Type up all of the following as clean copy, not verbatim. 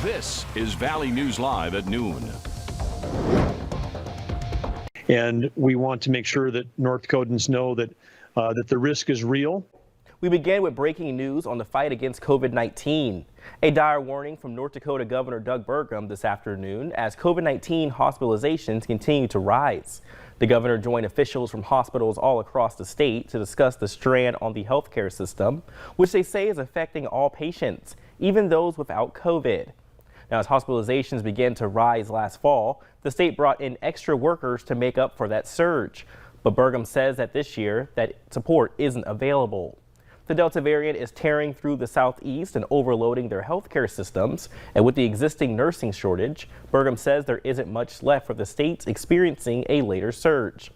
This is Valley News Live at noon. And we want to make sure that North Dakotans know that the risk is real. We begin with breaking news on the fight against COVID-19. A dire warning from North Dakota Governor Doug Burgum this afternoon as COVID-19 hospitalizations continue to rise. The governor joined officials from hospitals all across the state to discuss the strain on the healthcare system, which they say is affecting all patients, even those without COVID. Now, as hospitalizations began to rise last fall, the state brought in extra workers to make up for that surge. But Burgum says that this year that support isn't available. The Delta variant is tearing through the southeast and overloading their healthcare systems. And with the existing nursing shortage, Burgum says there isn't much left for the states experiencing a later surge.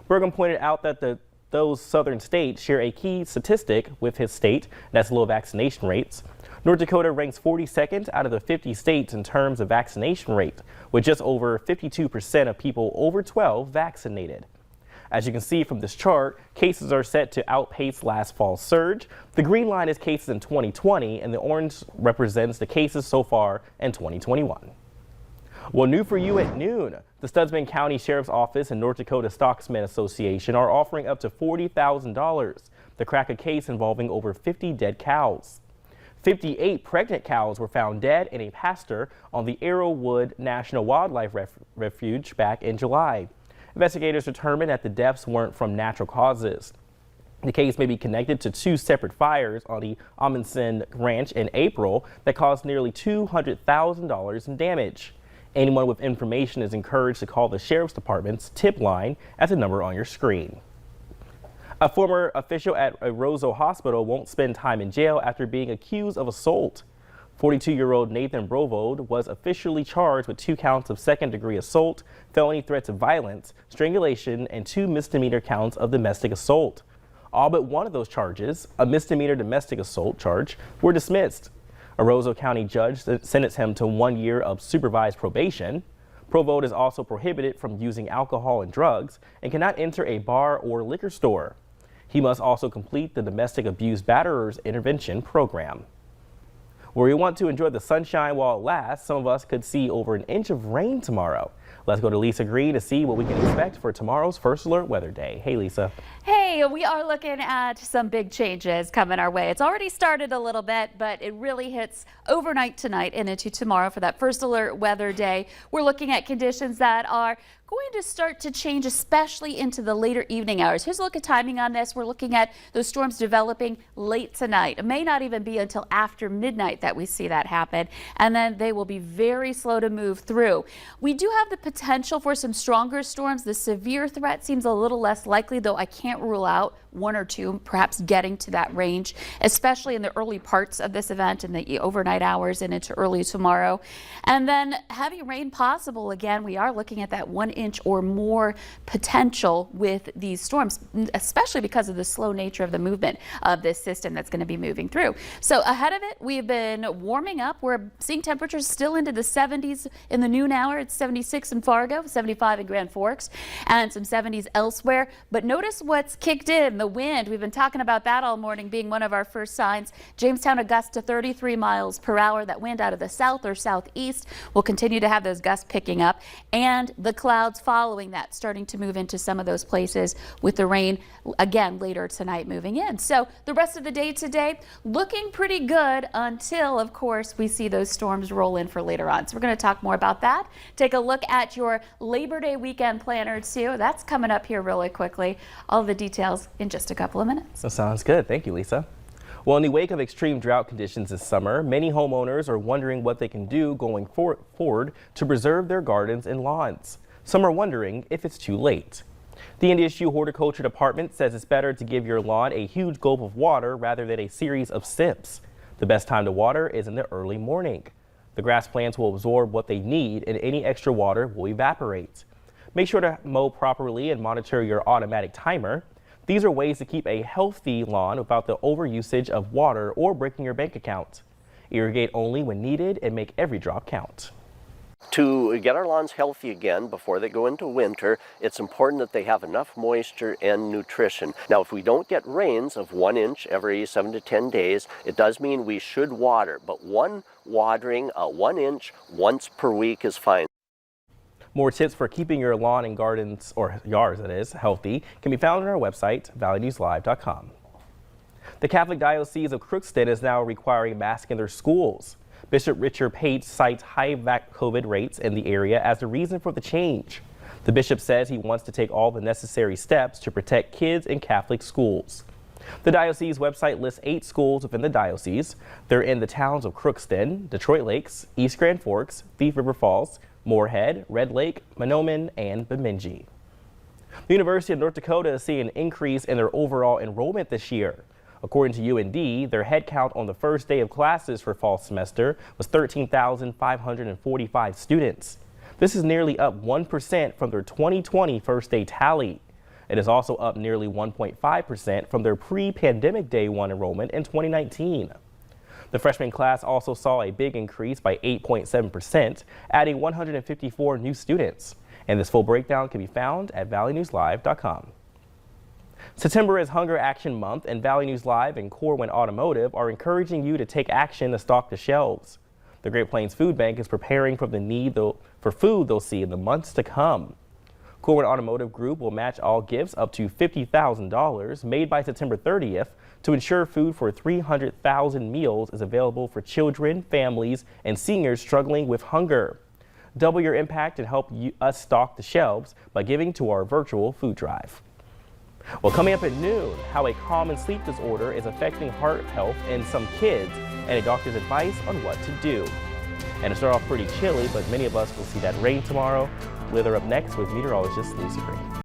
Burgum pointed out that those southern states share a key statistic with his state, that's low vaccination rates. North Dakota ranks 42nd out of the 50 states in terms of vaccination rate, with just over 52% of people over 12 vaccinated. As you can see from this chart, cases are set to outpace last fall's surge. The green line is cases in 2020, and the orange represents the cases so far in 2021. Well, new for you at noon. The STUTSMAN County Sheriff's Office and North Dakota STUTSMAN Association are offering up to $40,000 to crack a case involving over 50 dead cows. 58 pregnant cows were found dead in a pasture on the Arrowwood National Wildlife Refuge back in July. Investigators determined that the deaths weren't from natural causes. The case may be connected to two separate fires on the Amundsen Ranch in April that caused nearly $200,000 in damage. Anyone with information is encouraged to call the Sheriff's Department's tip line at the number on your screen. A former official at a Roseau hospital won't spend time in jail after being accused of assault. 42-year-old Nathan Brovode was officially charged with 2 counts of second-degree assault, felony threats of violence, strangulation, and 2 misdemeanor counts of domestic assault. All but one of those charges, a misdemeanor domestic assault charge, were dismissed. A Roseau County judge sentenced him to 1 year of supervised probation. Brovode is also prohibited from using alcohol and drugs and cannot enter a bar or liquor store. He must also complete the Domestic Abuse Batterers Intervention Program. Where we want to enjoy the sunshine while it lasts, some of us could see over an inch of rain tomorrow. Let's go to Lisa Green to see what we can expect for tomorrow's First Alert Weather Day. Hey, Lisa. Hey, we are looking at some big changes coming our way. It's already started a little bit, but it really hits overnight tonight and into tomorrow for that First Alert Weather Day. We're looking at conditions that are going to start to change, especially into the later evening hours. Here's a look at timing on this. We're looking at those storms developing late tonight. It may not even be until after midnight that we see that happen, and then they will be very slow to move through. We do have the potential for some stronger storms. The severe threat seems a little less likely, though I can't rule out 1 or 2 perhaps getting to that range, especially in the early parts of this event in the overnight hours and into early tomorrow. And then heavy rain possible. Again, we are looking at that 1 inch or more potential with these storms, especially because of the slow nature of the movement of this system that's going to be moving through. So ahead of it, we've been warming up. We're seeing temperatures still into the 70s in the noon hour. It's 76 in Fargo, 75 in Grand Forks, and some 70s elsewhere. But notice what's kicked in. The wind, we've been talking about that all morning being one of our first signs. Jamestown, a gust to 33 miles per hour. That wind out of the south or southeast will continue to have those gusts picking up, and the clouds following that starting to move into some of those places with the rain again later tonight moving in. So the rest of the day today looking pretty good until, of course, we see those storms roll in for later on. So we're going to talk more about that. Take a look at your Labor Day weekend planner too. That's coming up here really quickly. All the details in just a couple of minutes. That sounds good. Thank you, Lisa. Well, in the wake of extreme drought conditions this summer, many homeowners are wondering what they can do going forward to preserve their gardens and lawns. Some are wondering if it's too late. The NDSU Horticulture Department says it's better to give your lawn a huge gulp of water rather than a series of sips. The best time to water is in the early morning. The grass plants will absorb what they need and any extra water will evaporate. Make sure to mow properly and monitor your automatic timer. These are ways to keep a healthy lawn without the overusage of water or breaking your bank account. Irrigate only when needed and make every drop count. To get our lawns healthy again before they go into winter, it's important that they have enough moisture and nutrition. Now, if we don't get rains of 1 inch every 7 to 10 days, it does mean we should water, but one watering 1 inch once per week is fine. More tips for keeping your lawn and gardens, or yards that is, healthy can be found on our website, valleynewslive.com. The Catholic Diocese of Crookston is now requiring masks in their schools. Bishop Richard Pate cites high COVID rates in the area as the reason for the change. The bishop says he wants to take all the necessary steps to protect kids in Catholic schools. The diocese website lists 8 schools within the diocese. They're in the towns of Crookston, Detroit Lakes, East Grand Forks, Thief River Falls, Moorhead, Red Lake, Mahnomen, and Bemidji. The University of North Dakota is seeing an increase in their overall enrollment this year. According to UND, their head count on the first day of classes for fall semester was 13,545 students. This is nearly up 1% from their 2020 first day tally. It is also up nearly 1.5% from their pre-pandemic day 1 enrollment in 2019. The freshman class also saw a big increase by 8.7%, adding 154 new students. And this full breakdown can be found at valleynewslive.com. September is Hunger Action Month, and Valley News Live and Corwin Automotive are encouraging you to take action to stock the shelves. The Great Plains Food Bank is preparing for the need for food they'll see in the months to come. Corwin Automotive Group will match all gifts up to $50,000 made by September 30th to ensure food for 300,000 meals is available for children, families, and seniors struggling with hunger. Double your impact and help us stock the shelves by giving to our virtual food drive. Well, coming up at noon, how a common sleep disorder is affecting heart health in some kids and a doctor's advice on what to do. And to start off pretty chilly, but many of us will see that rain tomorrow. Weather up next with meteorologist Lucy Green.